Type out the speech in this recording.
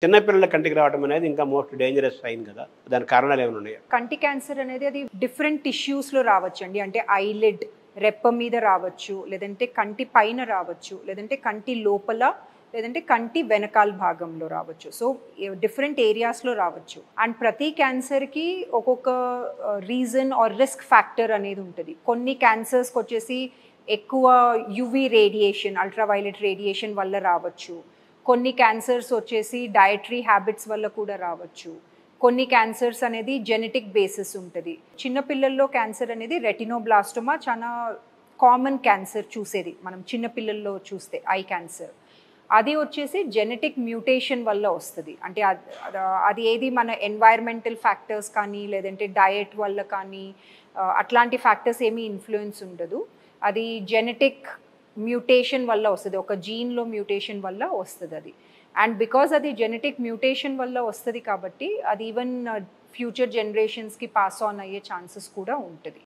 చిన్న పిల్లల కంటికి రావడం అనేది ఇంకా మోస్ట్ డేంజరస్ సైన్ కదా, దానికి కారణాలు ఏమైనా ఉన్నాయా? కంటి క్యాన్సర్ అనేది అది డిఫరెంట్ టిష్యూస్లో రావచ్చండి. అంటే ఐలిడ్ రెప్ప మీద రావచ్చు, లేదంటే కంటి పైన రావచ్చు, లేదంటే కంటి లోపల, లేదంటే కంటి వెనకాల భాగంలో రావచ్చు. సో డిఫరెంట్ ఏరియాస్లో రావచ్చు. అండ్ ప్రతి క్యాన్సర్కి ఒక్కొక్క రీజన్ ఆర్ రిస్క్ ఫ్యాక్టర్ అనేది ఉంటుంది. కొన్ని క్యాన్సర్స్కి వచ్చేసి ఎక్కువ యువి రేడియేషన్, అల్ట్రావైలెట్ రేడియేషన్ వల్ల రావచ్చు. కొన్ని క్యాన్సర్స్ వచ్చేసి డయటరీ హ్యాబిట్స్ వల్ల కూడా రావచ్చు. కొన్ని క్యాన్సర్స్ అనేది జెనెటిక్ బేసిస్ ఉంటుంది. చిన్నపిల్లల్లో క్యాన్సర్ అనేది రెటినోబ్లాస్టోమా చాలా కామన్ క్యాన్సర్ చూసేది మనం చిన్నపిల్లల్లో చూస్తే ఐ క్యాన్సర్. అది వచ్చేసి జెనెటిక్ మ్యూటేషన్ వల్ల వస్తుంది. అంటే అది ఏది మన ఎన్వైర్మెంటల్ ఫ్యాక్టర్స్ కానీ లేదంటే డయట్ వల్ల కానీ అట్లాంటి ఫ్యాక్టర్స్ ఏమీ ఇన్ఫ్లుయెన్స్ ఉండదు. అది జెనెటిక్ మ్యూటేషన్ వల్ల వస్తుంది, ఒక జీన్లో మ్యూటేషన్ వల్ల వస్తుంది అది. అండ్ బికాజ్ అది జెనెటిక్ మ్యూటేషన్ వల్ల వస్తుంది కాబట్టి అది ఈవెన్ ఫ్యూచర్ జనరేషన్స్కి పాస్ ఆన్ అయ్యే ఛాన్సెస్ కూడా ఉంటుంది.